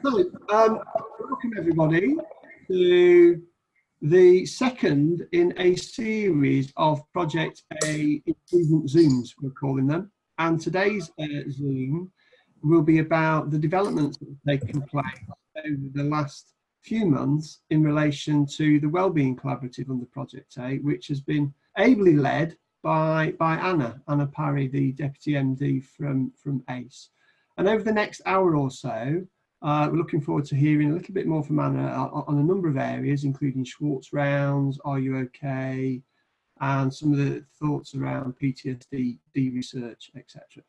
So, welcome everybody to the second in a series of Project A Improvement Zooms, we're calling them. And today's Zoom will be about the developments that have taken place over the last few months in relation to the Wellbeing Collaborative under Project A, which has been ably led by Anna Parry, the Deputy MD from AACE. And over the next hour or so, we're looking forward to hearing a little bit more from Anna on a number of areas, including Schwartz Rounds, RUOK, and some of the thoughts around PTSD research, etc.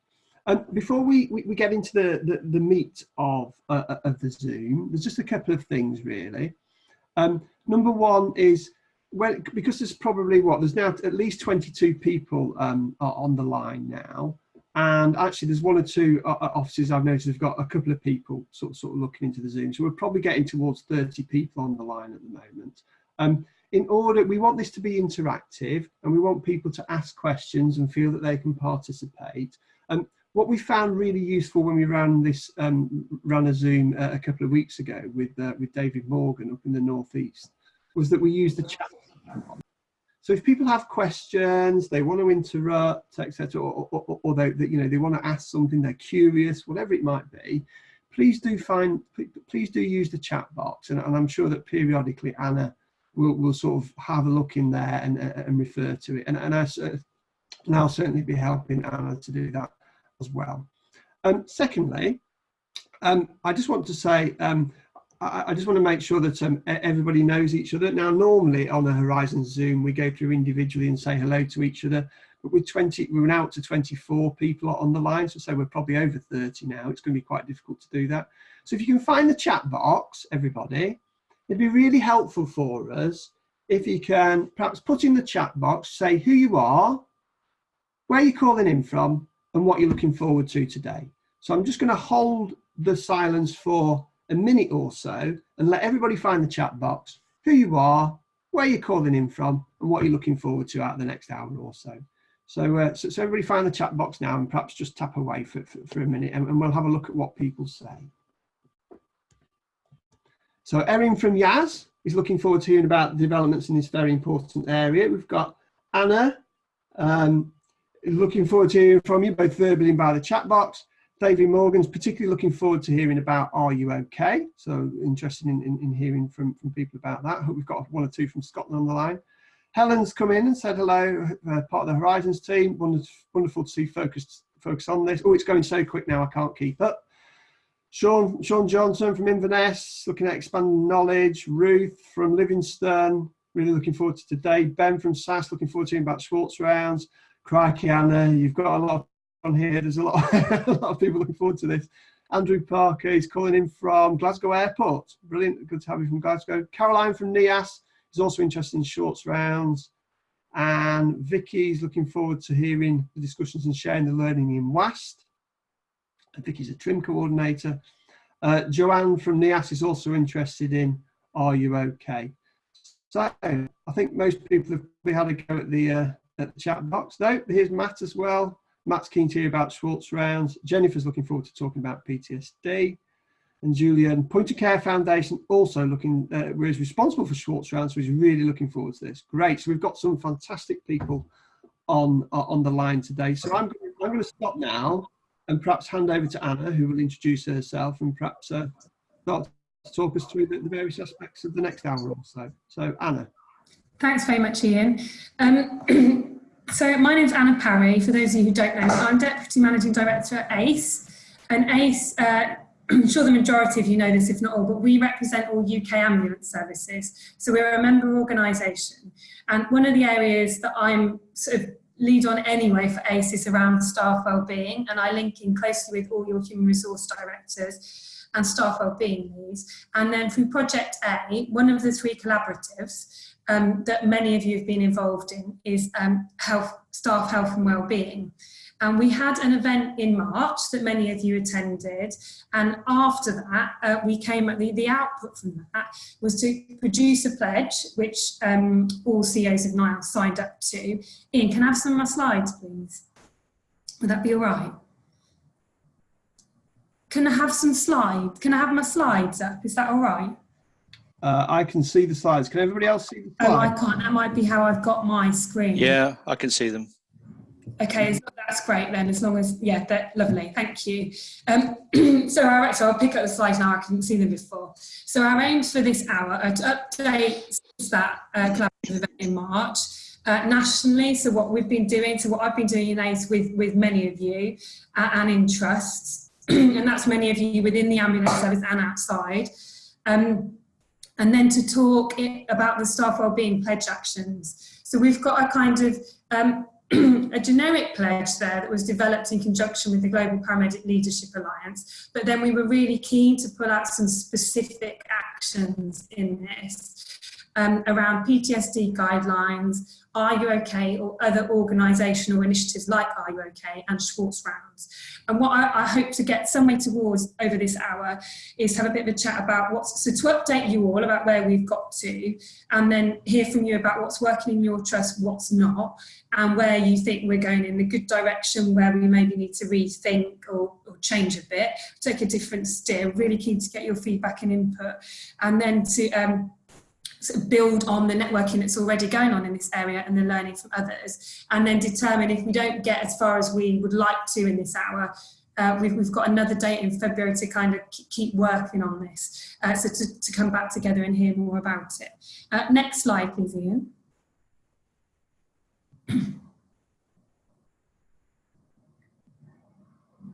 Before we get into the meat of the Zoom, there's just a couple of things really. Number one is, well, because there's probably there's now at least 22 people on the line now. And actually, there's one or two offices I've noticed have got a couple of people sort of looking into the Zoom. So we're probably getting towards 30 people on the line at the moment. In order, we want this to be interactive and we want people to ask questions and feel that they can participate. What we found really useful when we ran a Zoom a couple of weeks ago with David Morgan up in the Northeast was that we used the chat. So if people have questions, they want to interrupt, etc., or they want to ask something, they're curious, whatever it might be, please do use the chat box, and I'm sure that periodically Anna will sort of have a look in there and refer to it, and I'll certainly be helping Anna to do that as well. Secondly, I just want to say, I just want to make sure that everybody knows each other. Now, normally on a Horizon Zoom, we go through individually and say hello to each other. But with we're now up to 24 people on the line, so we're probably over 30 now. It's going to be quite difficult to do that. So if you can find the chat box, everybody, it'd be really helpful for us if you can perhaps put in the chat box, say who you are, where you're calling in from, and what you're looking forward to today. So I'm just going to hold the silence for a minute or so and let everybody find the chat box, who you are, where you're calling in from, and what you're looking forward to out of the next hour or so. So everybody find the chat box now and perhaps just tap away for a minute and we'll have a look at what people say. So Erin from Yaz is looking forward to hearing about the developments in this very important area. We've got Anna, looking forward to hearing from you both verbally and by the chat box. David Morgan's particularly looking forward to hearing about RUOK, so interested in hearing from people about that. I hope we've got one or two from Scotland on the line. Helen's come in and said hello, part of the Horizons team. Wonderful to see focus on this. Oh, it's going so quick now, I can't keep up. Sean Johnson from Inverness, looking at expanding knowledge. Ruth from Livingston, really looking forward to today. Ben from SAS, looking forward to hearing about Schwartz Rounds. Crikey, Anna, you've got a lot on here. There's a lot of people looking forward to this. Andrew Parker is calling in from Glasgow Airport. Brilliant, good to have you from Glasgow. Caroline from NIAS is also interested in Schwartz Rounds. And Vicky's looking forward to hearing the discussions and sharing the learning in WAST. Vicky's a trim coordinator. Joanne from NIAS is also interested in RUOK. So I think most people have had a go at the chat box. No, here's Matt as well. Matt's keen to hear about Schwartz Rounds. Jennifer's looking forward to talking about PTSD. And Julian, Point of Care Foundation, also is responsible for Schwartz Rounds, so he's really looking forward to this. Great, so we've got some fantastic people on the line today. So I'm going to stop now and perhaps hand over to Anna, who will introduce herself and perhaps start to talk us through the various aspects of the next hour or so. So Anna. Thanks very much, Ian. So my name's Anna Parry. For those of you who don't know, I'm Deputy Managing Director at AACE. And AACE, I'm sure the majority of you know this, if not all, but we represent all UK ambulance services. So we're a member organisation. And one of the areas that I'm sort of lead on anyway for AACE is around staff wellbeing. And I link in closely with all your human resource directors and staff wellbeing leads. And then through Project A, one of the three collaboratives that many of you have been involved in is staff health and wellbeing. And we had an event in March that many of you attended. And after that, we came at the output from that was to produce a pledge, which all CEOs of NIAS signed up to. Ian, can I have some of my slides, please? Would that be all right? can I have some slides? Can I have my slides up? Is that all right? I can see the slides. Can everybody else see the Oh, I slides? can't. That might be how I've got my screen. Yeah, I can see them. Okay, so that's great then, as long as, yeah, that's lovely, thank you. So I'll pick up the slides now, I couldn't see them before. So our aims for this hour are to update that collaborative event in March, nationally, so what we've been doing, so what I've been doing in AACE with many of you and in trusts, and that's many of you within the ambulance service and outside. And then to talk about the staff wellbeing pledge actions. So we've got a kind of a generic pledge there that was developed in conjunction with the Global Paramedic Leadership Alliance, but then we were really keen to pull out some specific actions in this around PTSD guidelines, RUOK, or other organisational initiatives like RUOK and Schwartz Rounds. And what I hope to get some way towards over this hour is have a bit of a chat about so to update you all about where we've got to, and then hear from you about what's working in your trust, what's not, and where you think we're going in the good direction, where we maybe need to rethink or change a bit, take a different steer. Really keen to get your feedback and input, and then to sort of build on the networking that's already going on in this area and the learning from others, and then determine if we don't get as far as we would like to in this hour, we've got another date in February to kind of keep working on this, so to come back together and hear more about it. Next slide, please, Ian.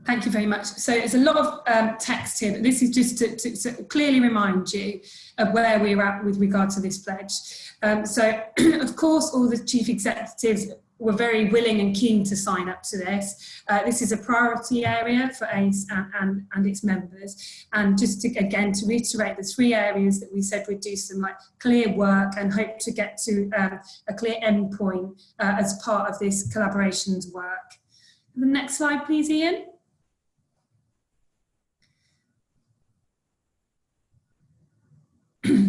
Thank you very much. So there's a lot of text here, but this is just to clearly remind you of where we're at with regard to this pledge. So of course, all the chief executives were very willing and keen to sign up to this. This is a priority area for AACE and its members. And just to, again, to reiterate the 3 areas that we said we'd do some like clear work and hope to get to a clear endpoint as part of this collaborations work. The next slide, please, Ian.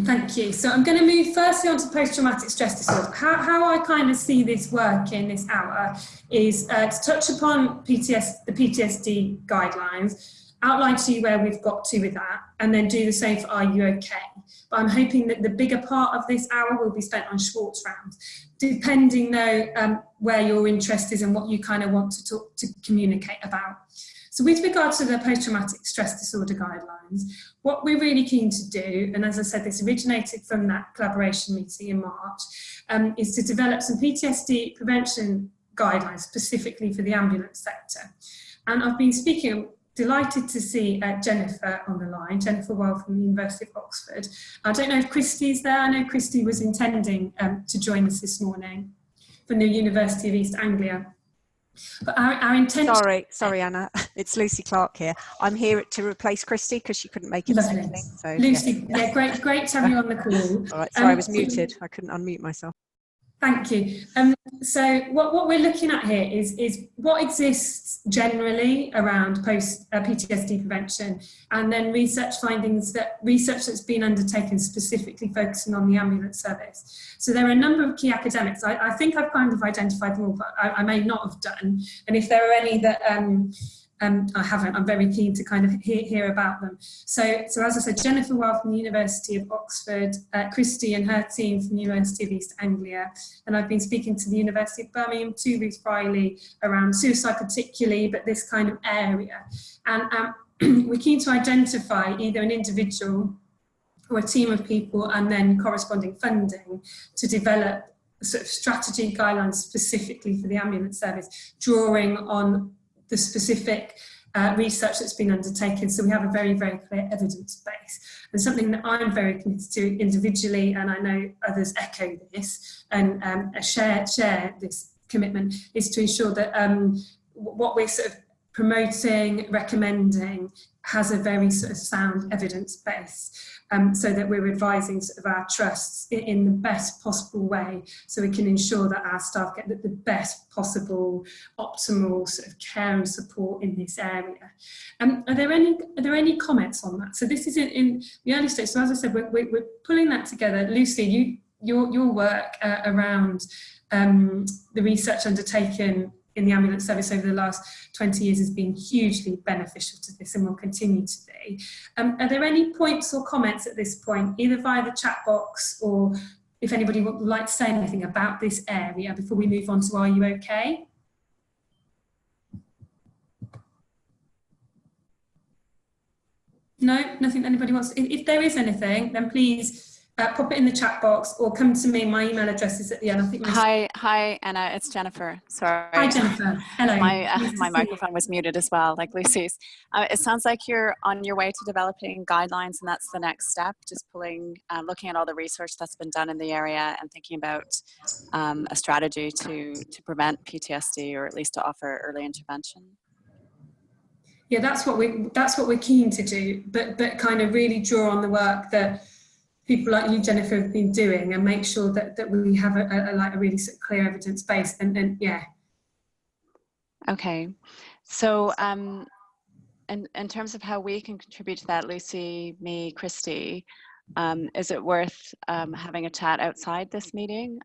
Thank you. So I'm going to move firstly on to post-traumatic stress disorder. How I kind of see this work in this hour is to touch upon the PTSD guidelines, outline to you where we've got to with that, and then do the same for RUOK. But I'm hoping that the bigger part of this hour will be spent on Schwartz Rounds, depending though where your interest is and what you kind of want to communicate about. So with regard to the post-traumatic stress disorder guidelines, what we're really keen to do, and as I said, this originated from that collaboration meeting in March, is to develop some PTSD prevention guidelines specifically for the ambulance sector. And I've been delighted to see Jennifer on the line, Jennifer Well from the University of Oxford. I don't know if Christy's there. I know Christy was intending to join us this morning from the University of East Anglia. But our intention... Sorry, Anna. It's Lucy Clark here. I'm here to replace Christy because she couldn't make it this evening. So, Lucy, yeah, great to have you on the call. All right, sorry, I was muted. I couldn't unmute myself. Thank you. So what we're looking at here is what exists generally around post-PTSD prevention, and then research that's been undertaken specifically focusing on the ambulance service. So there are a number of key academics. I think I've kind of identified them all, but I may not have done. And if there are any that I haven't, I'm very keen to kind of hear about them. So as I said, Jennifer Well from the University of Oxford, Christy and her team from the University of East Anglia, and I've been speaking to the University of Birmingham, to Ruth Riley, around suicide particularly, but this kind of area. And we're keen to identify either an individual or a team of people and then corresponding funding to develop sort of strategy guidelines specifically for the ambulance service, drawing on the specific research that's been undertaken. So we have a very, very clear evidence base. And something that I'm very committed to individually, and I know others echo this and share this commitment, is to ensure that what we're sort of promoting, recommending, has a very sort of sound evidence base, so that we're advising sort of our trusts in the best possible way, so we can ensure that our staff get the best possible optimal sort of care and support in this area. Are there any comments on that? So this is in the early stage. So as I said, we're pulling that together. Lucy, your work around the research undertaken in the ambulance service over the last 20 years has been hugely beneficial to this and will continue to be. Are there any points or comments at this point, either via the chat box or if anybody would like to say anything about this area before we move on to Are You OK? No, nothing anybody wants. If there is anything, then please pop it in the chat box or come to me. My email address is at the end. I think. Hi, Anna. It's Jennifer. Sorry. Hi, Jennifer. Hello. My microphone was muted as well, like Lucy's. It sounds like you're on your way to developing guidelines, and that's the next step. Just looking at all the research that's been done in the area and thinking about a strategy to prevent PTSD, or at least to offer early intervention. Yeah, that's what we're keen to do, but kind of really draw on the work that people like you, Jennifer, have been doing, and make sure that we have a really sort of clear evidence base. And yeah. Okay, so in terms of how we can contribute to that, Lucy, me, Christy, is it worth having a chat outside this meeting?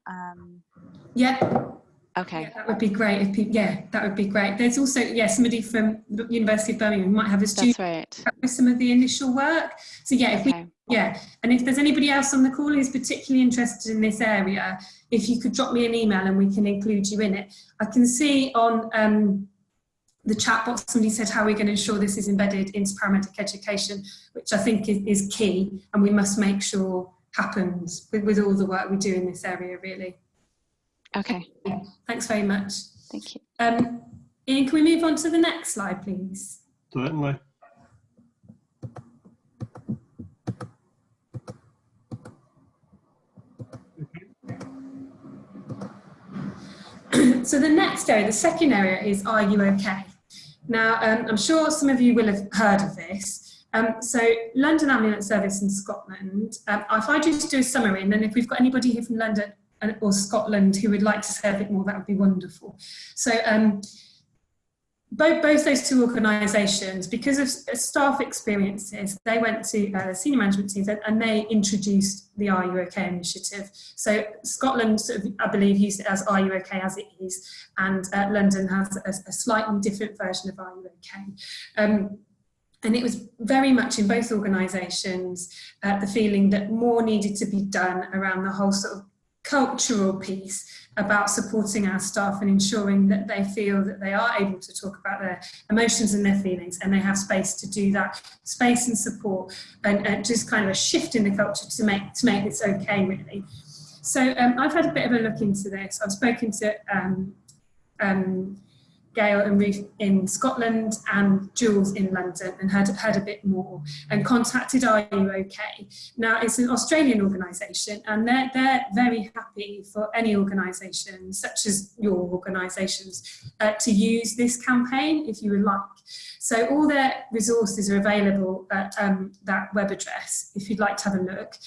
Yeah. Okay. Yeah, that would be great. That would be great. There's also, somebody from the University of Birmingham who might have a student with some of the initial work. So and if there's anybody else on the call who's particularly interested in this area, if you could drop me an email and we can include you in it. I can see on the chat box somebody said how we're going to ensure this is embedded into paramedic education, which I think is key, and we must make sure happens with all the work we do in this area, really. Okay. Yeah, thanks very much. Thank you. Ian, can we move on to the next slide, please? Certainly. So the next area, the second area, is Are You OK? Now, I'm sure some of you will have heard of this. So London Ambulance Service in Scotland, if I just do a summary, and then if we've got anybody here from London or Scotland who would like to say a bit more, that would be wonderful. So both those two organisations, because of staff experiences, they went to senior management teams and they introduced the Are You OK initiative. So Scotland, I believe, used it as Are You OK as it is, and London has a slightly different version of Are You OK. And it was very much in both organisations the feeling that more needed to be done around the whole sort of cultural piece about supporting our staff and ensuring that they feel that they are able to talk about their emotions and their feelings, and they have space to do that, space and support, and just kind of a shift in the culture to make this okay, really. So I've had a bit of a look into this. I've spoken to Gail and Ruth in Scotland and Jules in London, and heard a bit more, and contacted Are You OK? Now, it's an Australian organisation, and they're very happy for any organisation, such as your organisations, to use this campaign if you would like. So all their resources are available at that web address if you'd like to have a look.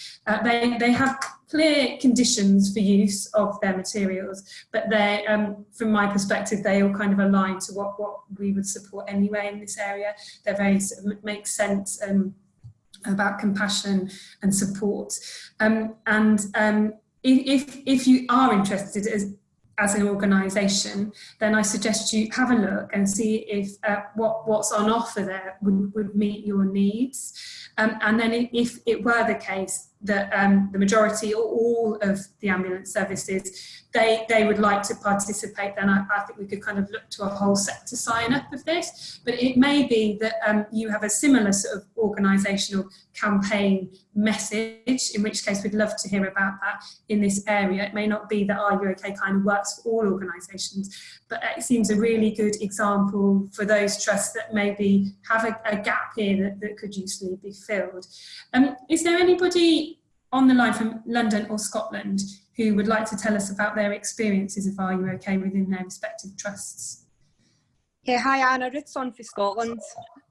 They have clear conditions for use of their materials, but they, from my perspective, they all kind of align to what we would support anyway in this area. They're very sort of make sense about compassion and support. If you are interested as an organisation, then I suggest you have a look and see if what's on offer there would meet your needs. And then if it were the case that the majority or all of the ambulance services, they would like to participate, then I think we could kind of look to a whole sector sign up of this. But it may be that you have a similar sort of organisational campaign message, in which case we'd love to hear about that in this area. It may not be that Are You OK kind of works for all organisations, but it seems a really good example for those trusts that maybe have a gap here that could usefully be filled. Is there anybody on the line from London or Scotland who would like to tell us about their experiences of Are You OK within their respective trusts? Yeah, hi Anna, Ruth's on for Scotland.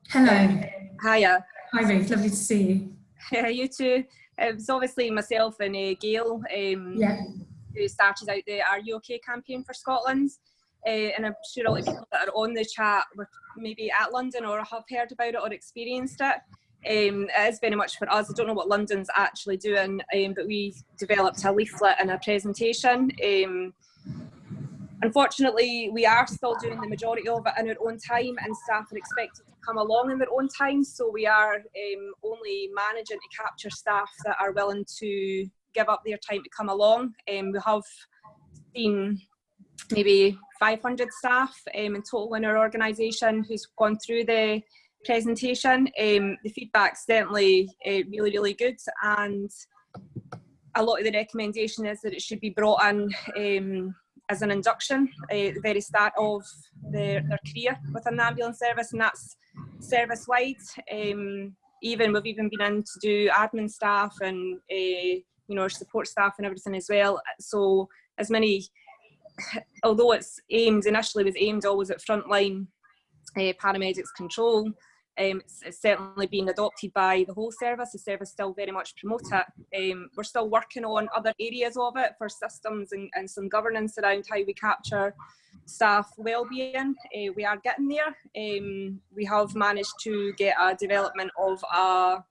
Hello. Hiya. Hi Ruth, lovely to see you. Yeah, you too. It was obviously myself and Gail who started out the Are You OK campaign for Scotland. And I'm sure a lot of people that are on the chat were maybe at London or have heard about it or experienced it. It is very much for us. I don't know what London's actually doing, but we developed a leaflet and a presentation Unfortunately, we are still doing the majority of it in our own time, and staff are expected to come along in their own time. So we are only managing to capture staff that are willing to give up their time to come along. We have seen maybe 500 staff in total in our organisation who's gone through the presentation. The feedback's certainly really, really good, and a lot of the recommendation is that it should be brought in as an induction at the very start of their career within the ambulance service, and that's service-wide. We've even been in to do admin staff and our support staff and everything as well. So as many, although it's initially was aimed always at frontline paramedics control, it's certainly being adopted by the whole service. The service still very much promote it. We're still working on other areas of it for systems and some governance around how we capture staff wellbeing. We are getting there. We have managed to get a development of a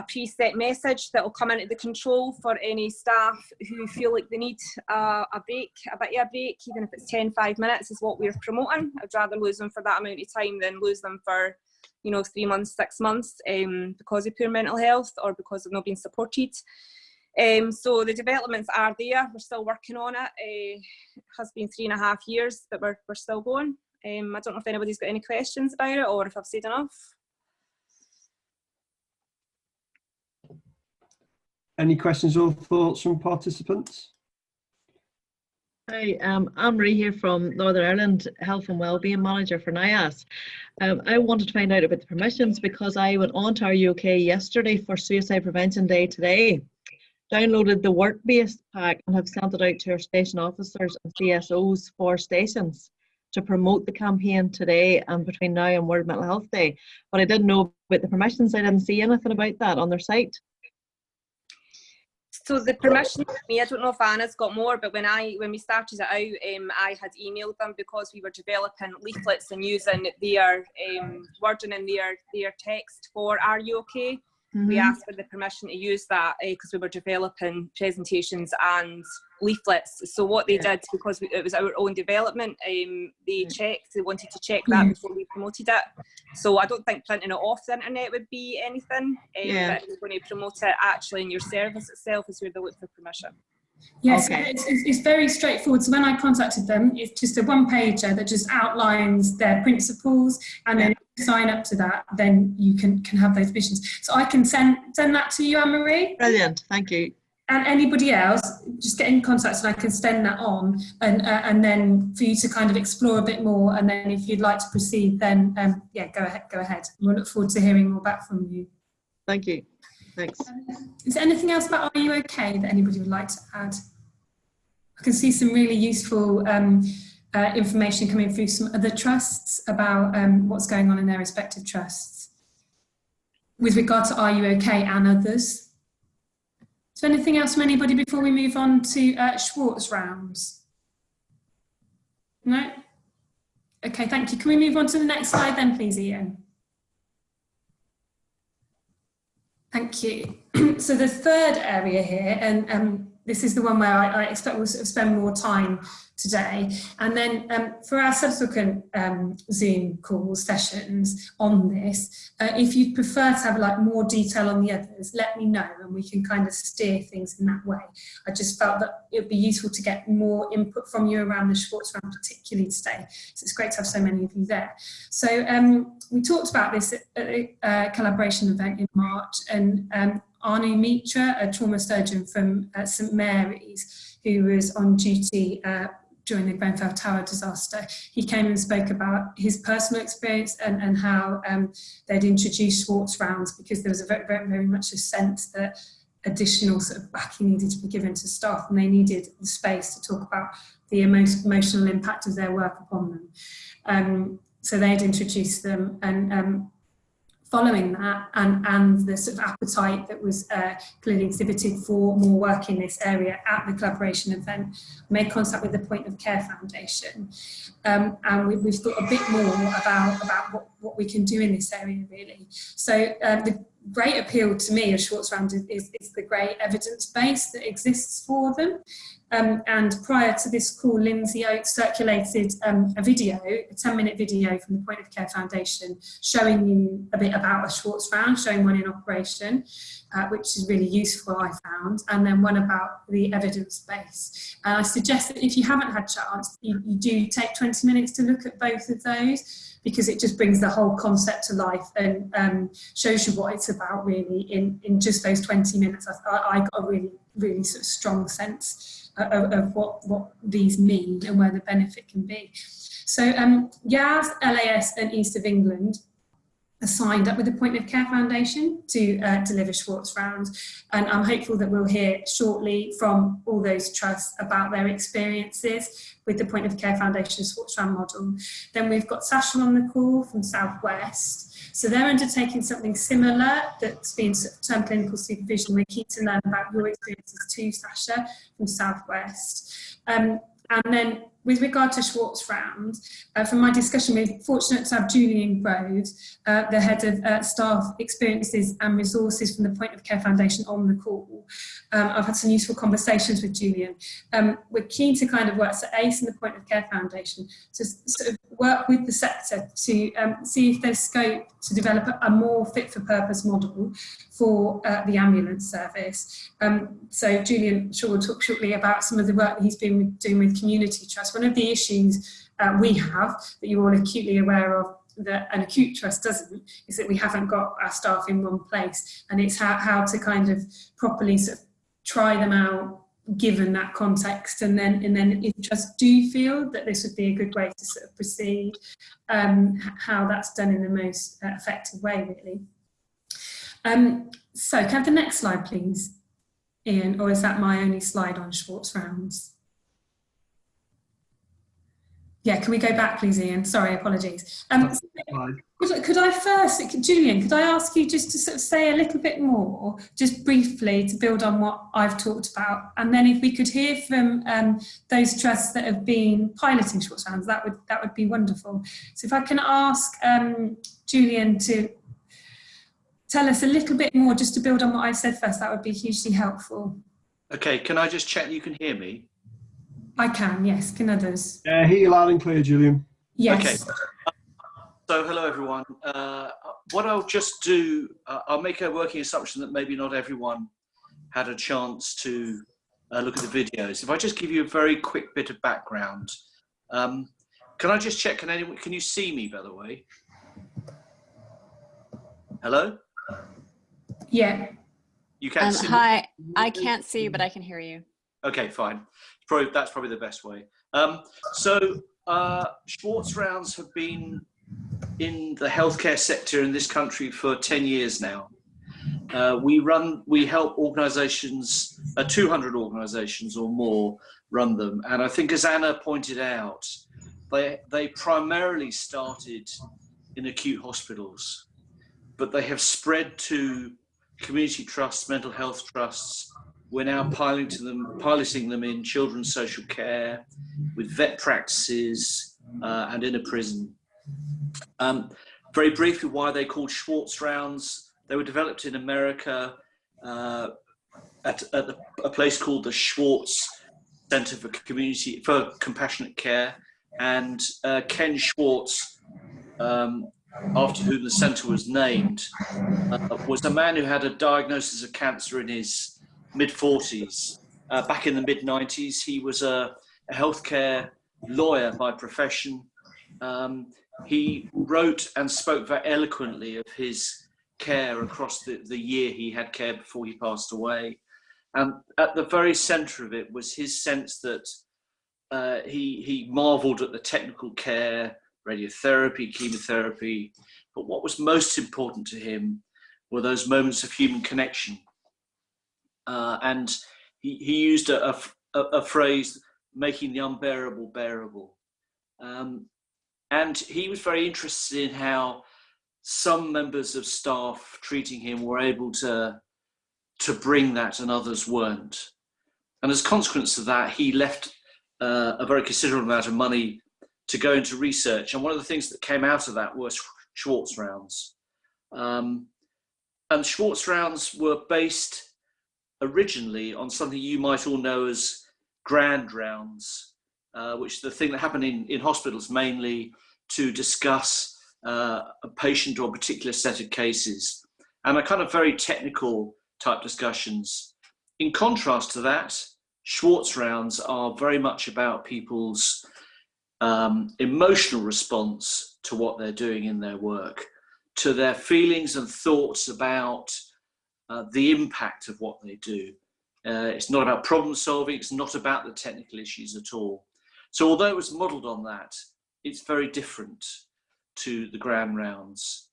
preset message that will come into the control for any staff who feel like they need a break, a bit of a break, even if it's 5 minutes is what we're promoting. I'd rather lose them for that amount of time than lose them for 3 months, 6 months because of poor mental health or because of not being supported. So the developments are there. We're still working on it. It has been 3.5 years, but we're still going. I don't know if anybody's got any questions about it or if I've said enough. Any questions or thoughts from participants? Hi, I'm Marie here from Northern Ireland, Health and Wellbeing Manager for NIAS. I wanted to find out about the permissions because I went on to RUOK yesterday for Suicide Prevention Day today, downloaded the work-based pack and have sent it out to our station officers and CSOs for stations to promote the campaign today and between now and World Mental Health Day. But I didn't know about the permissions. I didn't see anything about that on their site. So the permission for me, I don't know if Anna's got more, but when we started it out, I had emailed them because we were developing leaflets and using their wording in their text for RUOK. We asked for the permission to use that because we were developing presentations and leaflets. So what they did, because it was our own development, they wanted to check that before we promoted it. So I don't think printing it off the internet would be anything, but if you're going to promote it actually in your service itself is where they look for permission. Yes, it's very straightforward. So when I contacted them, it's just a one-pager that just outlines their principles, and then if you sign up to that, then you can have those visions. So I can send that to you, Anne-Marie. Brilliant, thank you. And anybody else, just get in contact and I can send that on, and then for you to kind of explore a bit more. And then if you'd like to proceed, then go ahead. We'll look forward to hearing more back from you. Thank you. Thanks. Is there anything else about RUOK that anybody would like to add? I can see some really useful information coming through some other trusts about what's going on in their respective trusts with regard to RUOK and others. Is there anything else from anybody before we move on to Schwartz Rounds? No? Okay, thank you. Can we move on to the next slide then, please, Ian? Thank you. So the third area here, and this is the one where I expect we'll sort of spend more time today. And then for our subsequent Zoom call sessions on this, if you'd prefer to have more detail on the others, let me know and we can kind of steer things in that way. I just felt that it would be useful to get more input from you around the Schwartz Round, particularly today. So it's great to have so many of you there. So we talked about this at a collaboration event in March, and Anu Mitra, a trauma surgeon from St Mary's, who was on duty during the Grenfell Tower disaster, he came and spoke about his personal experience and how they'd introduced Schwartz Rounds because there was a very, very, very much a sense that additional sort of backing needed to be given to staff, and they needed the space to talk about the emotional impact of their work upon them. So they'd introduced them, and following that and the sort of appetite that was clearly exhibited for more work in this area at the collaboration event, made contact with the Point of Care Foundation, and we've thought a bit more about what we can do in this area really. So great appeal to me of Schwartz Round is the great evidence base that exists for them. And prior to this call, Lindsay Oakes circulated a video, a 10-minute video from the Point of Care Foundation, showing you a bit about a Schwartz Round, showing one in operation, which is really useful, I found, and then one about the evidence base. And I suggest that if you haven't had chance, you do take 20 minutes to look at both of those, because it just brings the whole concept to life and shows you what it's about really in just those 20 minutes. I got a really, really sort of strong sense of what these mean and where the benefit can be. So YAS, LAS and East of England are signed up with the Point of Care Foundation to deliver Schwartz Rounds, and I'm hopeful that we'll hear shortly from all those trusts about their experiences with the Point of Care Foundation Schwartz Round model. Then we've got Sasha on the call from South West. So they're undertaking something similar that's been term clinical supervision. We're keen to learn about your experiences too, Sasha, from South West. And then with regard to Schwartz Round, from my discussion, we're fortunate to have Julian Groves, the head of staff experiences and resources from the Point of Care Foundation, on the call. I've had some useful conversations with Julian. We're keen to kind of work, so AACE and the Point of Care Foundation, to sort of work with the sector to see if there's scope to develop a more fit for purpose model for the ambulance service. So Julian will talk shortly about some of the work that he's been doing with community trust. One of the issues we have, that you're all acutely aware of, that an acute trust doesn't, is that we haven't got our staff in one place, and it's how to kind of properly sort of try them out given that context, and then if trusts do feel that this would be a good way to sort of proceed, how that's done in the most effective way, really. So can I have the next slide, please, Ian, or is that my only slide on Schwartz Rounds? Yeah, can we go back, please, Ian? Sorry, apologies. Could I first, Julian, could I ask you just to sort of say a little bit more, just briefly, to build on what I've talked about, and then if we could hear from those trusts that have been piloting Schwartz Rounds, that would be wonderful. So if I can ask Julian to tell us a little bit more, just to build on what I said first, that would be hugely helpful. Okay, can I just check you can hear me? I can, yes. Can others? Hear you loud and clear, Julian. Yes. Okay. So hello, everyone. What I'll just do, I'll make a working assumption that maybe not everyone had a chance to look at the videos. If I just give you a very quick bit of background, can I just check, can you see me, by the way? Hello? Yeah. You can see me? Hi, I can't see you, but I can hear you. Okay, fine. That's probably the best way. Schwartz Rounds have been in the healthcare sector in this country for 10 years now. We help organisations, 200 organisations or more run them. And I think, as Anna pointed out, they primarily started in acute hospitals, but they have spread to community trusts, mental health trusts. We're now piloting them in children's social care, with vet practices, and in a prison. Very briefly, why they're called Schwartz Rounds. They were developed in America at a place called the Schwartz Center for Compassionate Care, and Ken Schwartz, after whom the center was named, was a man who had a diagnosis of cancer in his mid-40s. Back in the mid-90s, he was a healthcare lawyer by profession. He wrote and spoke very eloquently of his care across the year he had care before he passed away. And at the very center of it was his sense that he marveled at the technical care, radiotherapy, chemotherapy, but what was most important to him were those moments of human connection. And he used a phrase, making the unbearable bearable. And he was very interested in how some members of staff treating him were able to bring that and others weren't. And as a consequence of that, he left a very considerable amount of money to go into research. And one of the things that came out of that was Schwartz Rounds. And Schwartz Rounds were based originally on something you might all know as grand rounds, which is the thing that happened in hospitals mainly to discuss a patient or a particular set of cases, and a kind of very technical type discussions. In contrast to that, Schwartz Rounds are very much about people's emotional response to what they're doing in their work, to their feelings and thoughts about the impact of what they do. It's not about problem solving, it's not about the technical issues at all. So although it was modelled on that, it's very different to the grand rounds.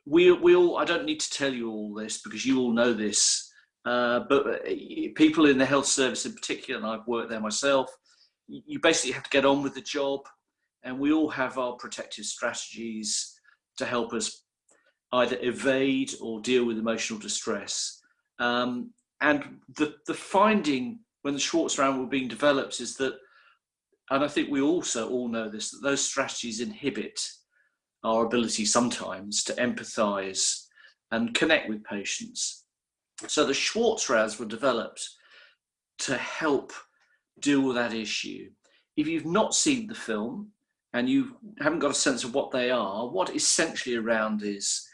We all, I don't need to tell you all this because you all know this, but people in the health service in particular, and I've worked there myself, you basically have to get on with the job, and we all have our protective strategies to help us either evade or deal with emotional distress. And the finding when the Schwartz Round were being developed is that, and I think we also all know this, that those strategies inhibit our ability sometimes to empathise and connect with patients. So the Schwartz Rounds were developed to help deal with that issue. If you've not seen the film and you haven't got a sense of what they are, what essentially a round is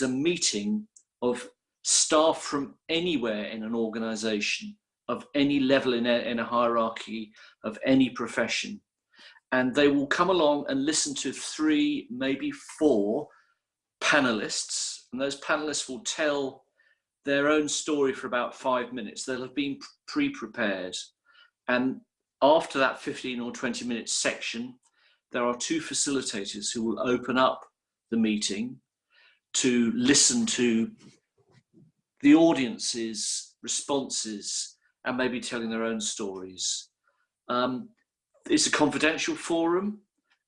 a meeting of staff from anywhere in an organisation, of any level in a hierarchy, of any profession. And they will come along and listen to 3, maybe 4 panelists, and those panelists will tell their own story for about 5 minutes. They'll have been pre-prepared. And after that 15 or 20 minute section, there are 2 facilitators who will open up the meeting to listen to the audience's responses and maybe telling their own stories. It's a confidential forum,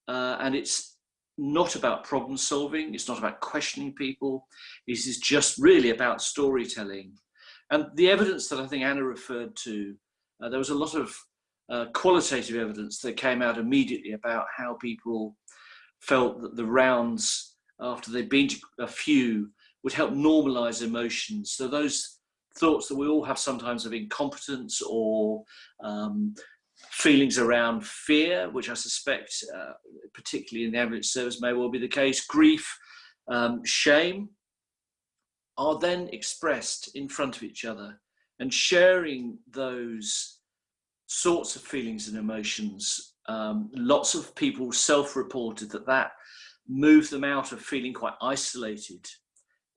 and it's not about problem solving. It's not about questioning people. This is just really about storytelling. And the evidence that I think Anna referred to, there was a lot of qualitative evidence that came out immediately about how people felt that the rounds, after they'd been to a few, would help normalise emotions. So those thoughts that we all have sometimes of incompetence or feelings around fear, which I suspect, particularly in the ambulance service, may well be the case, grief, shame, are then expressed in front of each other, and sharing those sorts of feelings and emotions. Lots of people self-reported that moved them out of feeling quite isolated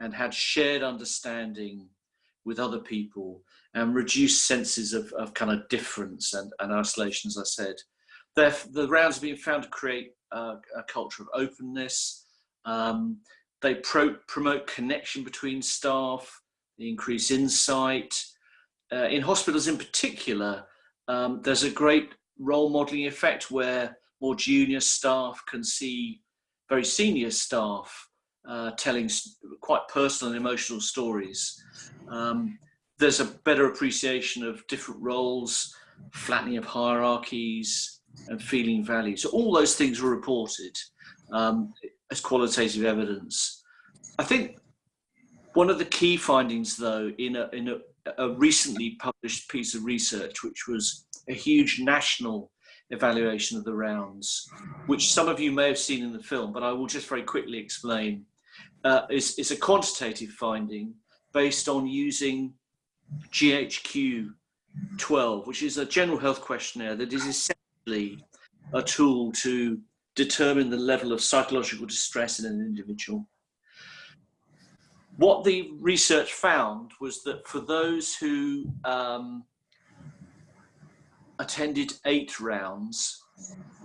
and had shared understanding with other people and reduced senses of kind of difference and isolation, as I said. The rounds have been found to create a culture of openness. They promote connection between staff, they increase insight. In hospitals in particular, there's a great role modelling effect where more junior staff can see very senior staff telling quite personal and emotional stories. There's a better appreciation of different roles, flattening of hierarchies, and feeling values. So all those things were reported as qualitative evidence. I think one of the key findings, though, in a recently published piece of research, which was a huge national evaluation of the rounds, which some of you may have seen in the film, but I will just very quickly explain, is a quantitative finding based on using GHQ 12, which is a general health questionnaire that is essentially a tool to determine the level of psychological distress in an individual. What the research found was that for those who attended 8 rounds,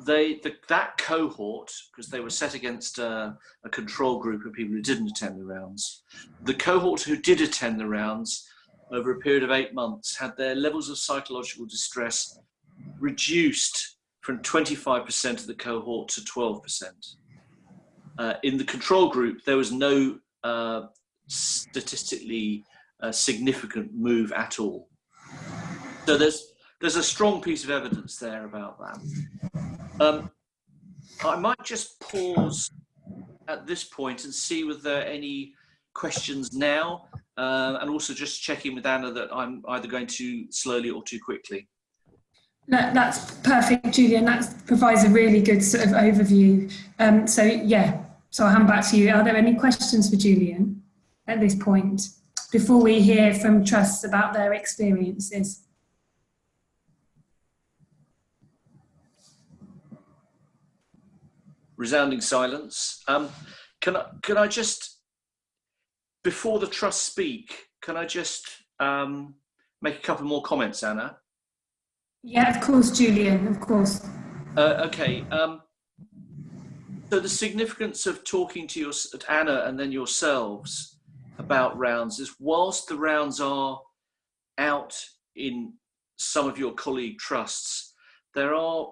that cohort, because they were set against a control group of people who didn't attend the rounds, the cohort who did attend the rounds over a period of 8 months had their levels of psychological distress reduced from 25% of the cohort to 12%. In the control group, there was no statistically significant move at all. So there's a strong piece of evidence there about that. I might just pause at this point and see whether there are any questions now, and also just checking with Anna that I'm either going too slowly or too quickly. That's perfect, Julian. That provides a really good sort of overview. So I'll hand back to you. Are there any questions for Julian at this point before we hear from trusts about their experiences? Resounding silence. Can I just, before the trust speak, can I just make a couple more comments, Anna? Yeah, of course, Julian, of course. Okay. So the significance of talking to Anna and then yourselves about rounds is, whilst the rounds are out in some of your colleague trusts, there are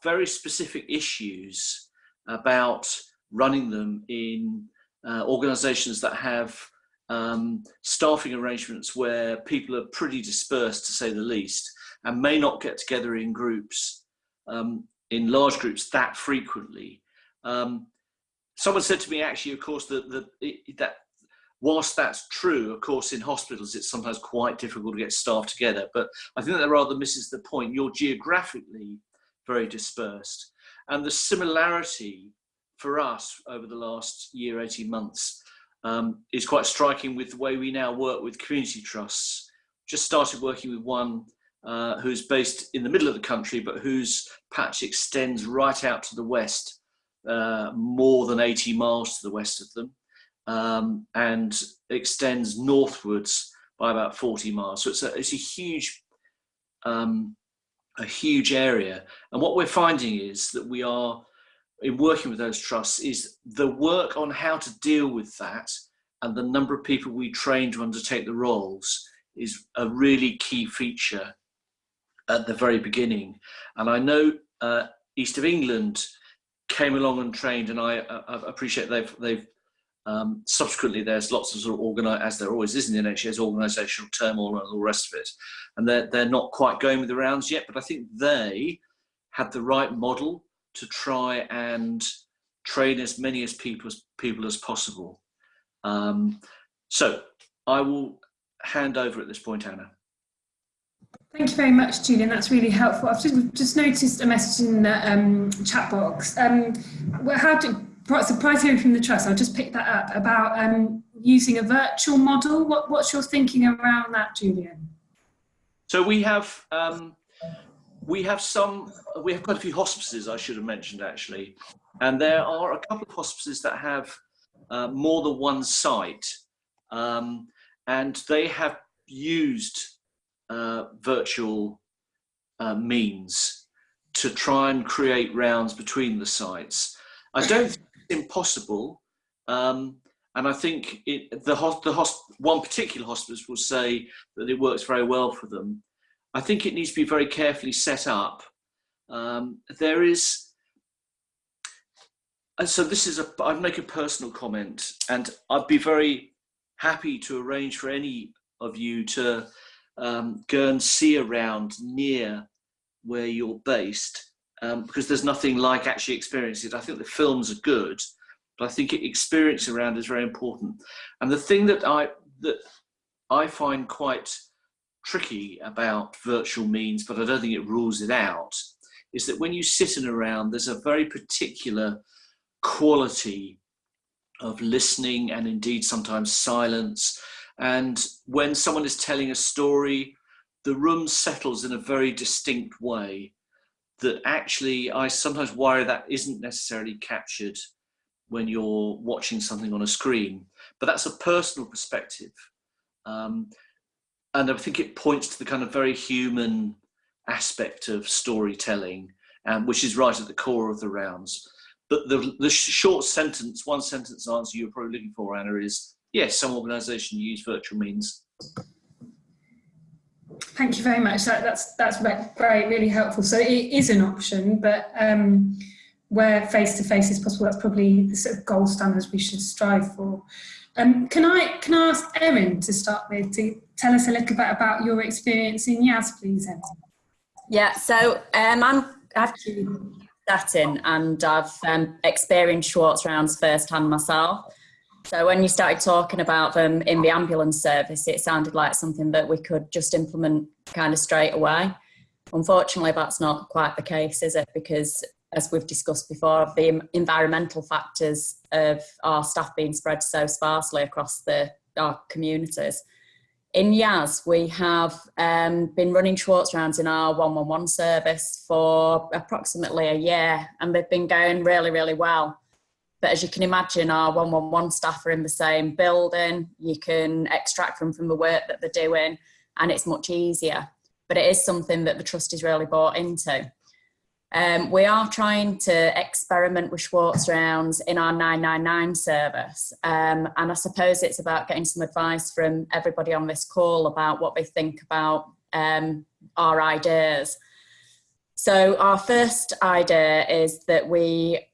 very specific issues about running them in organisations that have staffing arrangements where people are pretty dispersed, to say the least, and may not get together in groups, in large groups that frequently. Someone said to me, actually, of course, that whilst that's true, of course, in hospitals, it's sometimes quite difficult to get staff together. But I think that rather misses the point. You're geographically very dispersed. And the similarity for us over the last year, 18 months, is quite striking with the way we now work with community trusts. Just started working with one who's based in the middle of the country, but whose patch extends right out to the west, more than 80 miles to the west of them, and extends northwards by about 40 miles. So it's a huge area. And what we're finding is that we are, in working with those trusts, is the work on how to deal with that, and the number of people we train to undertake the roles is a really key feature at the very beginning. And I know East of England came along and trained, and I appreciate they've subsequently, there's lots of sort of as there always is in the NHS, organisational turmoil and all the rest of it, and they're not quite going with the rounds yet, but I think they had the right model to try and train as many as people as possible. So I will hand over at this point, Anna. Thank you very much, Julian. That's really helpful. I've just noticed a message in the chat box. Surprised hearing from the trust, I'll just pick that up, about using a virtual model. What's your thinking around that, Julian? So we have quite a few hospices, I should have mentioned, actually, and there are a couple of hospices that have more than one site, and they have used virtual means to try and create rounds between the sites. I don't think it's impossible, and I think one particular hospice will say that it works very well for them. I think it needs to be very carefully set up. I'd make a personal comment, and I'd be very happy to arrange for any of you to go and see a round near where you're based, because there's nothing like actually experiencing it. I think the films are good, but I think experience around is very important. And the thing that I find quite tricky about virtual means, but I don't think it rules it out, is that when you sit in a round, there's a very particular quality of listening, and indeed sometimes silence. And when someone is telling a story, the room settles in a very distinct way that actually I sometimes worry that isn't necessarily captured when you're watching something on a screen. But that's a personal perspective. And I think it points to the kind of very human aspect of storytelling, which is right at the core of the rounds. But the short sentence, one sentence answer you're probably looking for, Anna, is yes, some organisations use virtual means. Thank you very much. That's great, really helpful. So it is an option, but where face-to-face is possible, that's probably the sort of gold standards we should strive for. Can I ask Erin to start with, to tell us a little bit about your experience in Yas, please, Erin? Yeah, so I've sat in, and I've experienced Schwartz Rounds firsthand myself. So when you started talking about them in the ambulance service, it sounded like something that we could just implement kind of straight away. Unfortunately, that's not quite the case, is it? Because as we've discussed before, the environmental factors of our staff being spread so sparsely across our communities. In Yaz, we have been running Schwartz Rounds in our 111 service for approximately a year, and they've been going really, really well. But as you can imagine, our 111 staff are in the same building. You can extract them from the work that they're doing, and it's much easier. But it is something that the trust is really bought into. We are trying to experiment with Schwartz Rounds in our 999 service. And I suppose it's about getting some advice from everybody on this call about what they think about our ideas. So our first idea is that we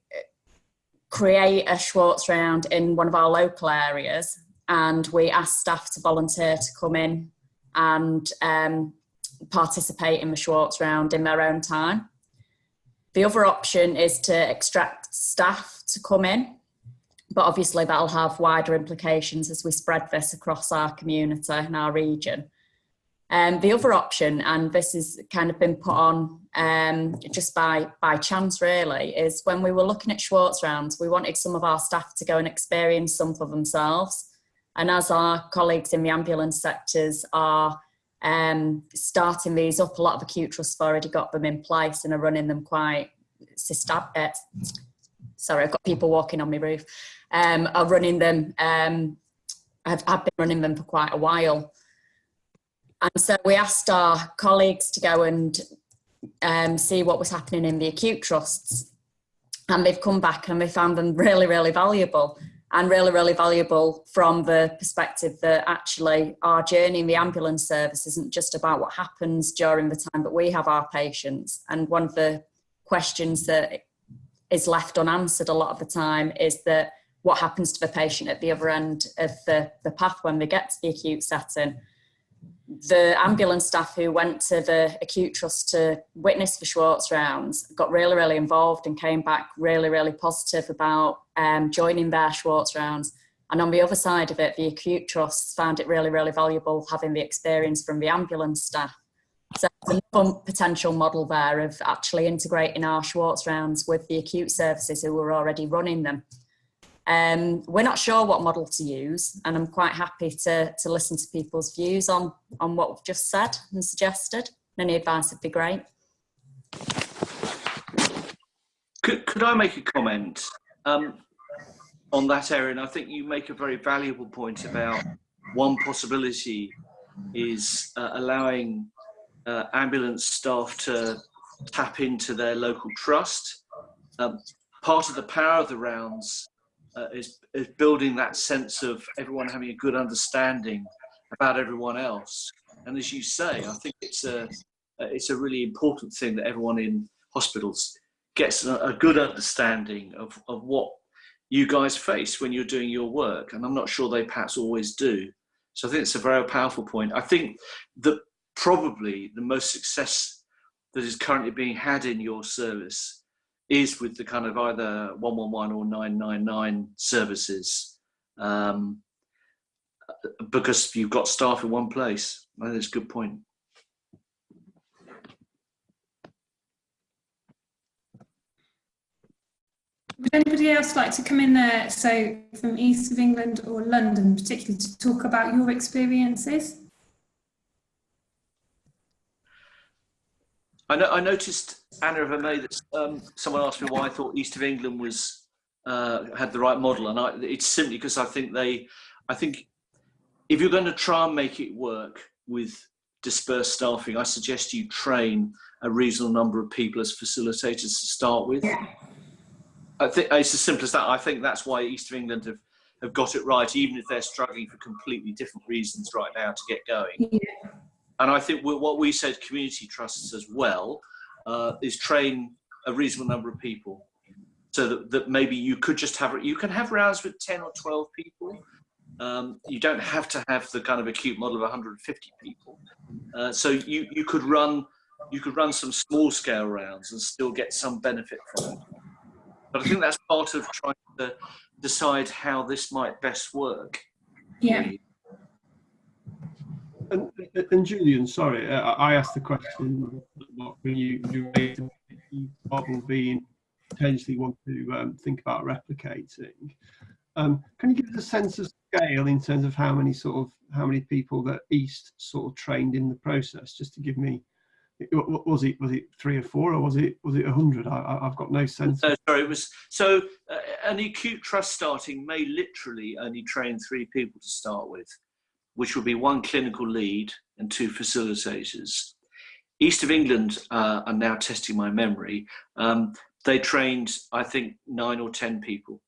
create a Schwartz Round in one of our local areas, and we ask staff to volunteer to come in and participate in the Schwartz Round in their own time. The other option is to extract staff to come in, but obviously that'll have wider implications as we spread this across our community and our region. The other option, and this has kind of been put on just by chance really, is when we were looking at Schwartz Rounds, we wanted some of our staff to go and experience some for themselves. And as our colleagues in the ambulance sectors are starting these up, a lot of acute trusts have already got them in place and are running them quite sorry, I've got people walking on my roof, are running them, have been running them for quite a while. And so we asked our colleagues to go and see what was happening in the acute trusts. And they've come back and they found them really, really valuable, and really, really valuable from the perspective that actually our journey in the ambulance service isn't just about what happens during the time that we have our patients. And one of the questions that is left unanswered a lot of the time is that what happens to the patient at the other end of the path when they get to the acute setting. The ambulance staff who went to the acute trust to witness the Schwartz Rounds got really, really involved and came back really, really positive about joining their Schwartz Rounds. And on the other side of it, the acute trusts found it really, really valuable having the experience from the ambulance staff. So there's another potential model there of actually integrating our Schwartz Rounds with the acute services who were already running them. We're not sure what model to use, and I'm quite happy to listen to people's views on what we've just said and suggested. Any advice would be great. Could I make a comment on that area? And I think you make a very valuable point about one possibility is allowing ambulance staff to tap into their local trust. Part of the power of the rounds is building that sense of everyone having a good understanding about everyone else. And as you say, I think it's a really important thing that everyone in hospitals gets a good understanding of what you guys face when you're doing your work. And I'm not sure they perhaps always do. So I think it's a very powerful point. I think that probably the most success that is currently being had in your service is with the kind of either 111 or 999 services, because you've got staff in one place. I think that's a good point. Would anybody else like to come in there, so from East of England or London, particularly to talk about your experiences? I noticed, Anna, if I may, that someone asked me why I thought East of England was had the right model, and it's simply because I think if you're going to try and make it work with dispersed staffing, I suggest you train a reasonable number of people as facilitators to start with. Yeah. I think it's as simple as that. I think that's why East of England have got it right, even if they're struggling for completely different reasons right now to get going. Yeah. And I think what we said, community trusts as well, is train a reasonable number of people, so that maybe you could just you can have rounds with 10 or 12 people. You don't have to have the kind of acute model of 150 people. So you could run some small scale rounds and still get some benefit from it. But I think that's part of trying to decide how this might best work. Yeah. And Julian, sorry, I asked the question when you raised model being potentially want to think about replicating. Can you give us a sense of scale in terms of how many people that East sort of trained in the process? Just to give me, was it 3 or 4, or was it 100? I've got no sense. Sorry, it was so an acute trust starting may literally only train 3 people to start with, which will be 1 clinical lead and 2 facilitators. East of England, I'm now testing my memory. They trained, I think, 9 or 10 people.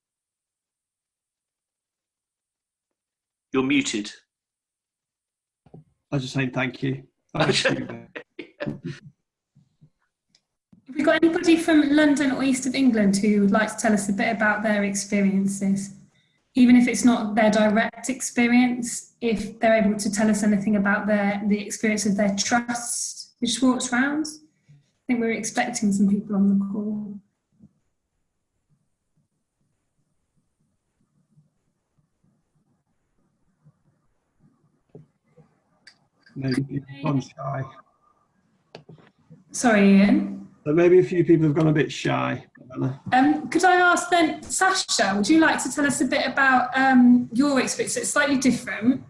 You're muted. I was just saying thank you. Have we got anybody from London or East of England who would like to tell us a bit about their experiences? Even if it's not their direct experience, if they're able to tell us anything about the experience of their trust with Schwartz Rounds. I think we're expecting some people on the call. Maybe people have gone shy. Sorry, Ian. So maybe a few people have gone a bit shy. Could I ask then, Sasha, would you like to tell us a bit about your experience? It's slightly different,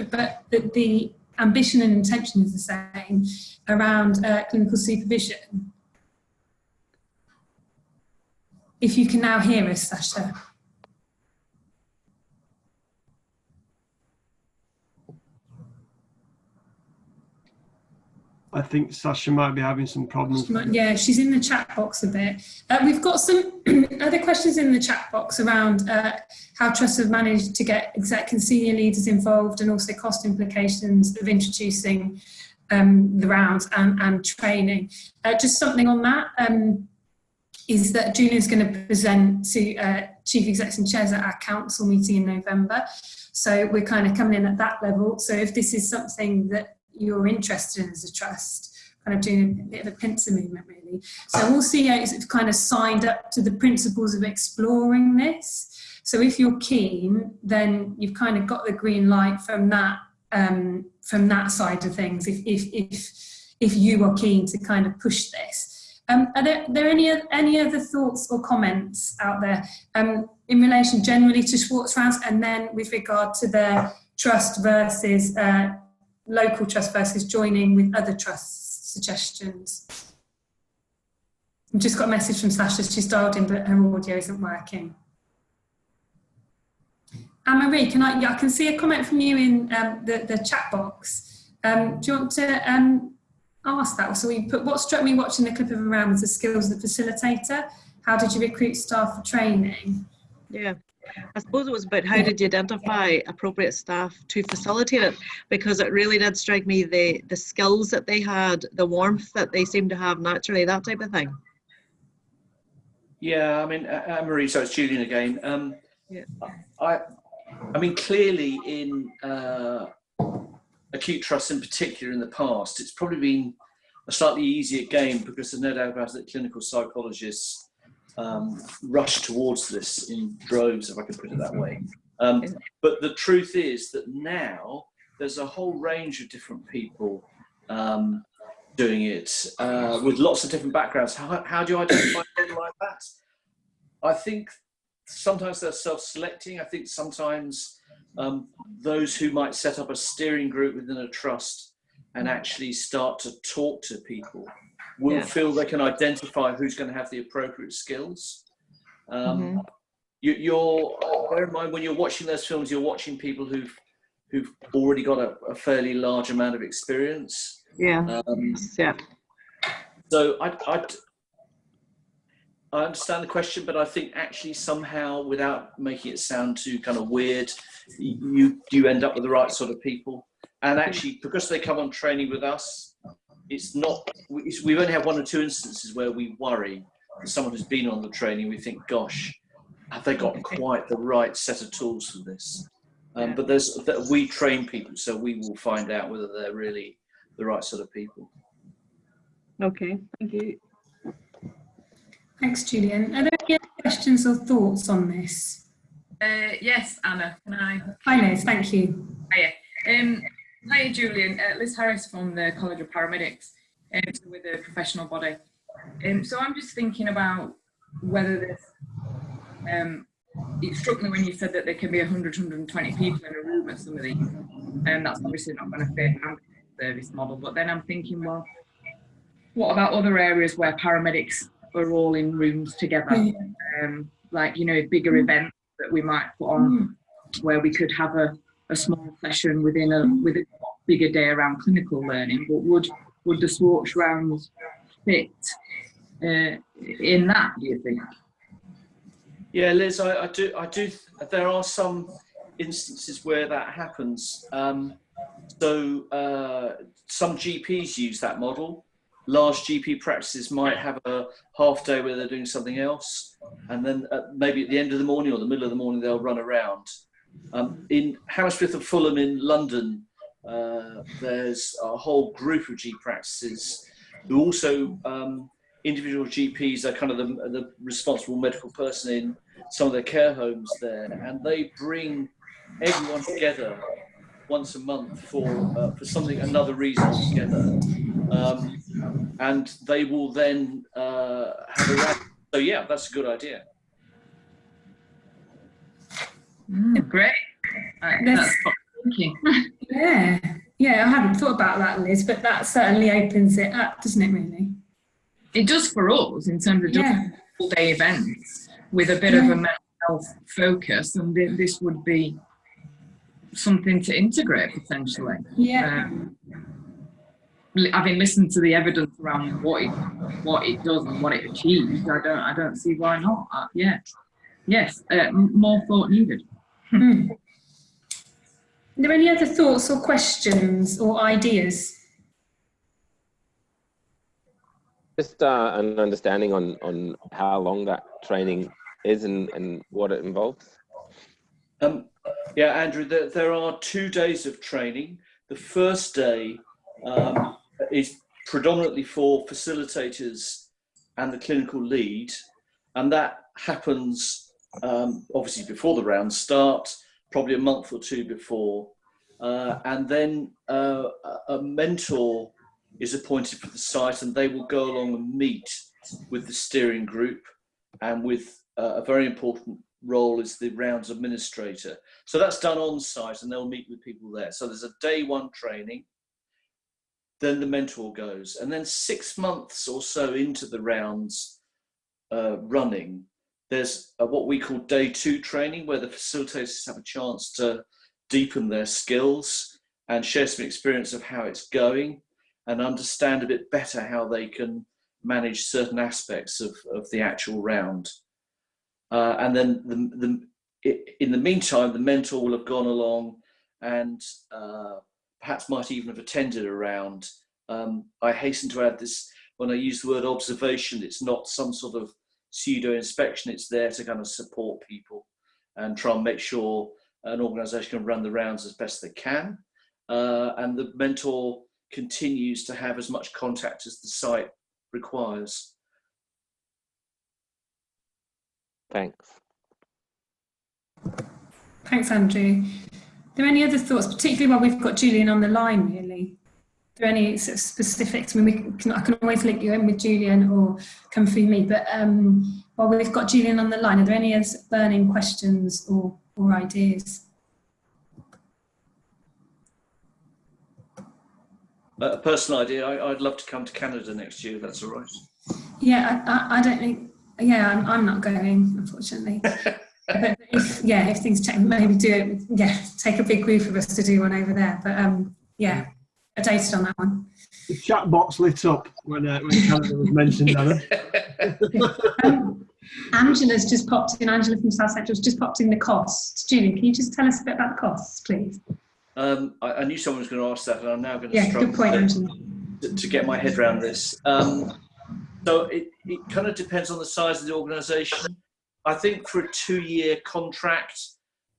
but the ambition and intention is the same around clinical supervision. If you can now hear us, Sasha. I think Sasha might be having some problems. Yeah, she's in the chat box a bit. We've got some other questions in the chat box around how trusts have managed to get exec and senior leaders involved, and also cost implications of introducing the rounds and training. Just something on that is that Julian's going to present to chief execs and chairs at our council meeting in November. So we're kind of coming in at that level. So if this is something that you're interested in as a trust, kind of doing a bit of a pincer movement really. So all CEOs have kind of signed up to the principles of exploring this. So if you're keen, then you've kind of got the green light from that side of things. If you are keen to kind of push this, are there any other thoughts or comments out there in relation generally to Schwartz Rounds, and then with regard to the trust versus local trust versus joining with other trusts suggestions? I've just got a message from Sasha. She's dialed in, but her audio isn't working. Anne-Marie, I can see a comment from you in the chat box. Do you want to ask that? So we put, what struck me watching the clip of a round was the skills of the facilitator. How did you recruit staff for training? Yeah. I suppose it was about how did you identify appropriate staff to facilitate it, because it really did strike me the skills that they had, the warmth that they seemed to have naturally, that type of thing. Yeah, I mean, Anne-Marie, so it's Julian again. Yeah. I mean, clearly in acute trusts in particular in the past, it's probably been a slightly easier game because there's no doubt about it that clinical psychologists rush towards this in droves, if I can put it that way. But the truth is that now there's a whole range of different people doing it with lots of different backgrounds. How do you identify people like that? I think sometimes they're self-selecting. I think sometimes those who might set up a steering group within a trust and actually start to talk to people will feel they can identify who's going to have the appropriate skills. You're bear in mind when you're watching those films, you're watching people who've already got a fairly large amount of experience. So I understand the question, but I think actually somehow, without making it sound too kind of weird, you end up with the right sort of people. And actually, because they come on training with us, we've only had 1 or 2 instances where we worry for someone who's been on the training. We think, gosh, have they got quite the right set of tools for this? But we train people, so we will find out whether they're really the right sort of people. Okay, thank you. Thanks, Julian. Are there any questions or thoughts on this? Yes, Anna, can I? Hi Liz, thank you. Hiya. Hi Julian, Liz Harris from the College of Paramedics, so with the professional body. So I'm just thinking about whether this, it struck me when you said that there can be 100, 120 people in a room at some of these, and that's obviously not going to fit an service model, but then I'm thinking, well, what about other areas where paramedics are all in rooms together? Like, you know, bigger events that we might put on where we could have a small session with a bigger day around clinical learning, but would the Schwartz Rounds fit in that, do you think? Yeah, Liz, I do. There are some instances where that happens. Some GPs use that model. Large GP practices might have a half day where they're doing something else, and then maybe at the end of the morning or the middle of the morning they'll run around. In Hammersmith and Fulham in London, there's a whole group of GP practices who also, individual GPs are kind of the responsible medical person in some of their care homes there, and they bring everyone together once a month for something, another reason altogether. And they will then have a round. So yeah, that's a good idea. Great. That's thinking. Yeah, I hadn't thought about that, Liz, but that certainly opens it up, doesn't it, really? It does for us in terms of doing all-day events with a bit of a mental health focus, and this would be something to integrate potentially. Having listened to the evidence around what it does and what it achieves, I don't see why not. Yes, more thought needed. Are there any other thoughts or questions or ideas? Just an understanding on how long that training is and what it involves. Yeah, Andrew, there are 2 days of training. The first day is predominantly for facilitators and the clinical lead, and that happens obviously before the rounds start, probably a month or two before, and then a mentor is appointed for the site, and they will go along and meet with the steering group, and with a very important role is the rounds administrator. So that's done on site, and they'll meet with people there. So there's a day one training, then the mentor goes, and then 6 months or so into the rounds running, there's what we call day two training, where the facilitators have a chance to deepen their skills and share some experience of how it's going, and understand a bit better how they can manage certain aspects of the actual round. And then in the meantime, the mentor will have gone along and perhaps might even have attended a round. I hasten to add this, when I use the word observation, it's not some sort of pseudo inspection, it's there to kind of support people and try and make sure an organisation can run the rounds as best they can. And the mentor continues to have as much contact as the site requires. Thanks. Thanks, Andrew. Are there any other thoughts, particularly while we've got Julian on the line, really? Are there any sort of specifics? I mean, I can always link you in with Julian or come through me, but while we've got Julian on the line, are there any other burning questions or ideas? A personal idea, I'd love to come to Canada next year, if that's all right. Yeah, I don't think, yeah, I'm not going, unfortunately. But if things change, maybe do it, take a big group of us to do one over there. But a date on that one. The chat box lit up when Canada was mentioned, Anna. Angela's just popped in, Angela from South Central's just popped in the costs. Julian, can you just tell us a bit about the costs, please? I knew someone was going to ask that, and I'm now going to struggle to get my head around this. So it kind of depends on the size of the organisation. I think for a 2-year contract,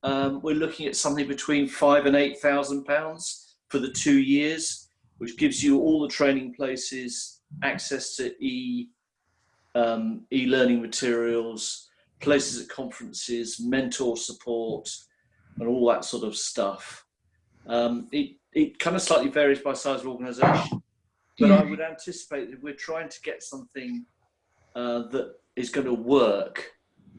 we're looking at something between £5,000 and £8,000 for the 2 years, which gives you all the training places, access to e-learning materials, places at conferences, mentor support, and all that sort of stuff. It kind of slightly varies by size of organisation, but I would anticipate that we're trying to get something that is going to work,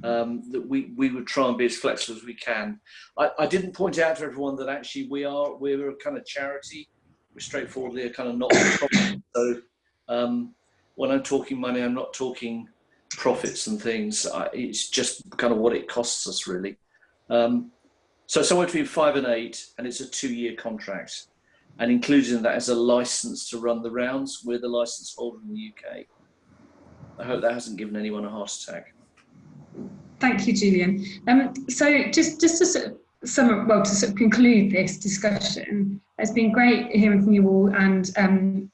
that we would try and be as flexible as we can. I didn't point out to everyone that actually we're a kind of charity. We're straightforwardly a kind of not-for-profit. So when I'm talking money, I'm not talking profits and things. It's just kind of what it costs us, really. So somewhere between 5 and 8, and it's a 2-year contract. And included in that is a license to run the rounds. We're the license holder in the UK. I hope that hasn't given anyone a heart attack. Thank you, Julian. So just to sort of conclude this discussion, it's been great hearing from you all and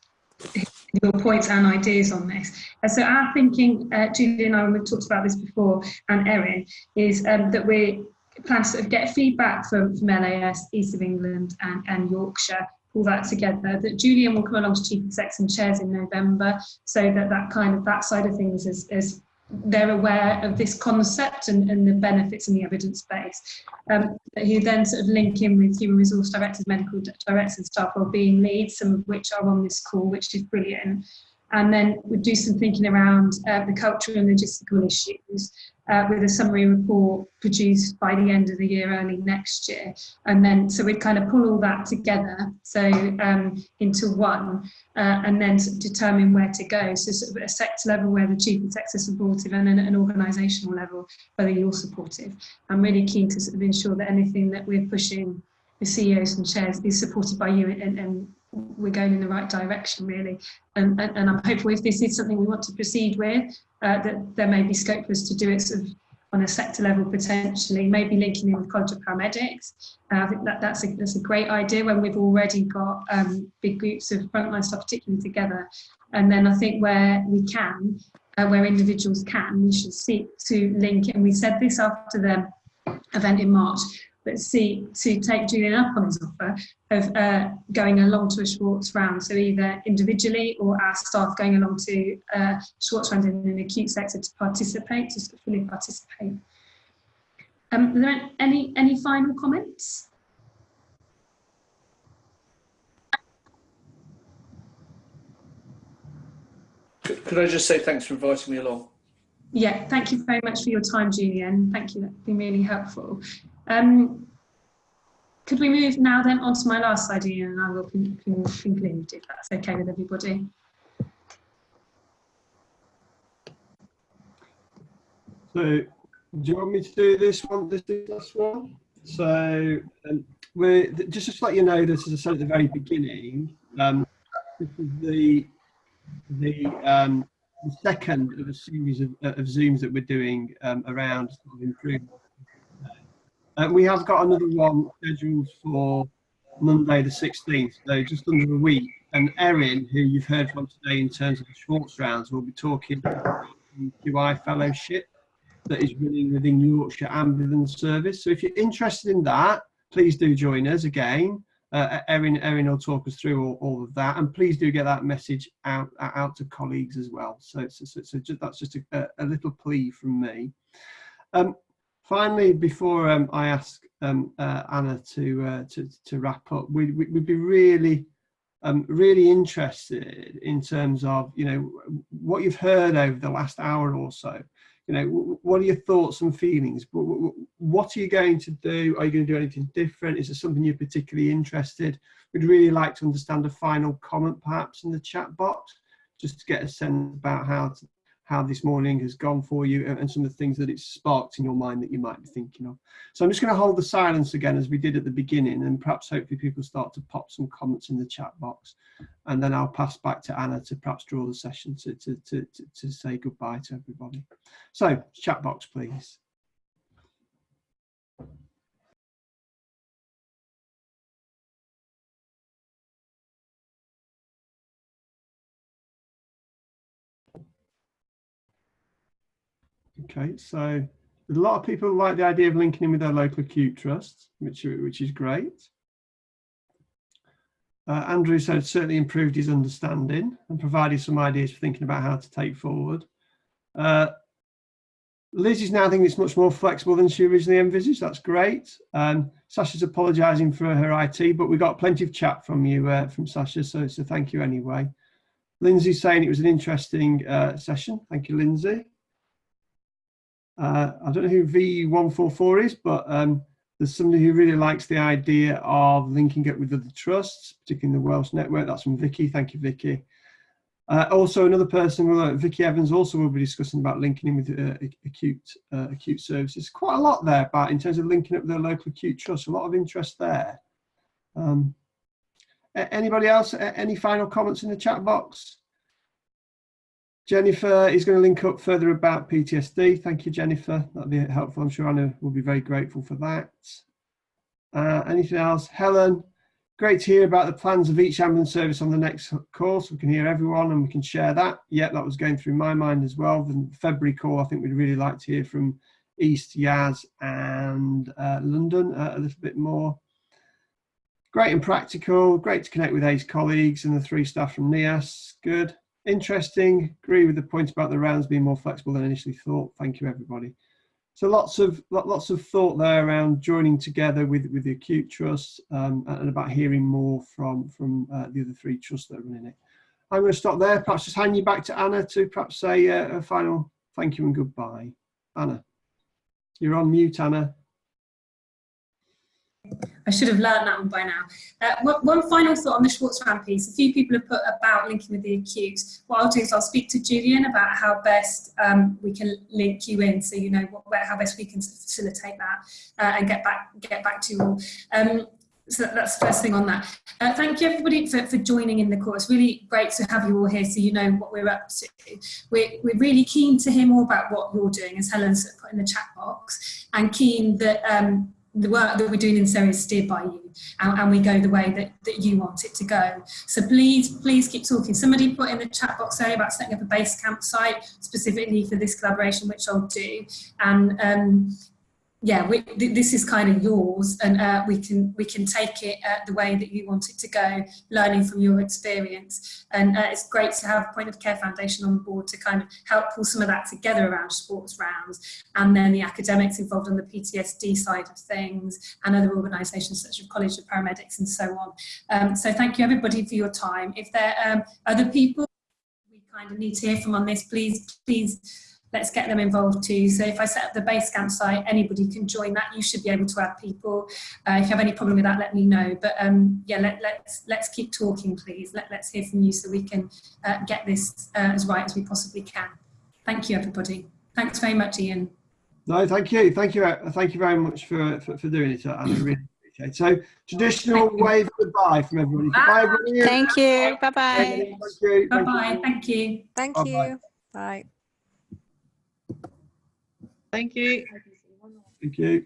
your points and ideas on this. So our thinking, Julian and I, we've talked about this before, and Erin, is that we plan to sort of get feedback from LAS, East of England and Yorkshire, all that together, that Julian will come along to Chief Execs and Chairs in November, so that side of things is they're aware of this concept and the benefits and the evidence base. He then sort of link in with human resource directors, medical directors and staff wellbeing leads, some of which are on this call, which is brilliant. And then we'd do some thinking around the cultural and logistical issues with a summary report produced by the end of the year, early next year. And then, so we'd kind of pull all that together, so into one, and then sort of determine where to go. So sort of at a sector level where the chief execs are supportive, and then at an organisational level whether you're supportive. I'm really keen to sort of ensure that anything that we're pushing the CEOs and chairs is supported by you, and we're going in the right direction, really. And I'm hopeful if this is something we want to proceed with, that there may be scope for us to do it sort of on a sector level potentially, maybe linking in with College of Paramedics. I think that's a great idea when we've already got big groups of frontline staff particularly together. And then I think where we can, where individuals can, we should seek to link, and we said this after the event in March, but to take Julian up on his offer of going along to a Schwartz Round, so either individually or our staff going along to Schwartz Round in an acute sector to participate, to fully participate. Are there any final comments? Could I just say thanks for inviting me along? Yeah, thank you very much for your time, Julian. Thank you, that's been really helpful. Could we move now then on to my last slide, and I will conclude if that's okay with everybody. So, do you want me to do this one, this last one? So, we're just to let you know, this, as I said at the very beginning, this is the second of a series of Zooms that we're doing around improvement. We have got another one scheduled for Monday the 16th, so just under a week. And Erin, who you've heard from today in terms of the Schwartz Rounds, will be talking about the QI fellowship that is running within Yorkshire Ambulance Service. So if you're interested in that, please do join us again. Erin will talk us through all of that, and please do get that message out to colleagues as well. So that's just a little plea from me. Finally, before I ask Anna to wrap up, we'd be really interested in terms of, you know, what you've heard over the last hour or so. You know, what are your thoughts and feelings? What are you going to do? Are you going to do anything different? Is there something you're particularly interested? We'd really like to understand a final comment, perhaps, in the chat box, just to get a sense about how this morning has gone for you, and some of the things that it's sparked in your mind that you might be thinking of. So I'm just going to hold the silence again as we did at the beginning, and perhaps hopefully people start to pop some comments in the chat box, and then I'll pass back to Anna to perhaps draw the session to say goodbye to everybody. So chat box, please. Okay, so a lot of people like the idea of linking in with their local acute trusts, which is great. Andrew said certainly improved his understanding and provided some ideas for thinking about how to take forward. Liz is now thinking it's much more flexible than she originally envisaged. That's great. Sasha's apologising for her IT, but we got plenty of chat from you, from Sasha, so thank you anyway. Lindsay's saying it was an interesting session. Thank you, Lindsay. I don't know who V144 is, but there's somebody who really likes the idea of linking up with other trusts, particularly in the Welsh network. That's from Vicky. Thank you, Vicky. Also, another person, Vicky Evans, also will be discussing about linking in with acute services. Quite a lot there about in terms of linking up with their local acute trust. A lot of interest there. Anybody else? Any final comments in the chat box? Jennifer is going to link up further about PTSD. Thank you, Jennifer. That'll be helpful. I'm sure Anna will be very grateful for that. Anything else? Helen, great to hear about the plans of each ambulance service on the next course. We can hear everyone and we can share that. Yeah, that was going through my mind as well. The February call, I think we'd really like to hear from East, Yaz and London a little bit more. Great and practical. Great to connect with AACE colleagues and the 3 staff from NIAS. Good. Interesting. Agree with the point about the rounds being more flexible than initially thought. Thank you, everybody. So lots of thought there around joining together with the acute trust and about hearing more from the other 3 trusts that are running it. I'm going to stop there. Perhaps just hand you back to Anna to perhaps say a final thank you and goodbye. Anna, you're on mute, Anna. I should have learned that one by now. One final thought on the Schwartz Round piece. A few people have put about linking with the acute. What I'll do is I'll speak to Julian about how best we can link you in, so you know how best we can facilitate that and get back to you all. So that's the first thing on that. Thank you everybody for joining in the call. It's really great to have you all here so you know what we're up to. We're really keen to hear more about what you're doing, as Helen's put in the chat box, and keen that the work that we're doing in this area is steered by you and we go the way that you want it to go. So please keep talking. Somebody put in the chat box earlier about setting up a base campsite specifically for this collaboration, which I'll do. And yeah, this is kind of yours, and we can take it the way that you want it to go, learning from your experience. And it's great to have Point of Care Foundation on board to kind of help pull some of that together around Schwartz Rounds, and then the academics involved on the PTSD side of things, and other organisations such as College of Paramedics and so on. So thank you everybody for your time. If there are other people we kind of need to hear from on this, please let's get them involved too. So if I set up the base campsite, anybody can join that. You should be able to add people. If you have any problem with that, let me know. But yeah, let's keep talking, please. Let's hear from you so we can get this as right as we possibly can. Thank you, everybody. Thanks very much, Ian. No, thank you very much for doing it. I really appreciate it. So traditional wave goodbye from everybody. Goodbye, everybody. Thank you. Bye bye. Thank you. Bye bye. Thank you. Thank you. Bye. Thank you. Thank you.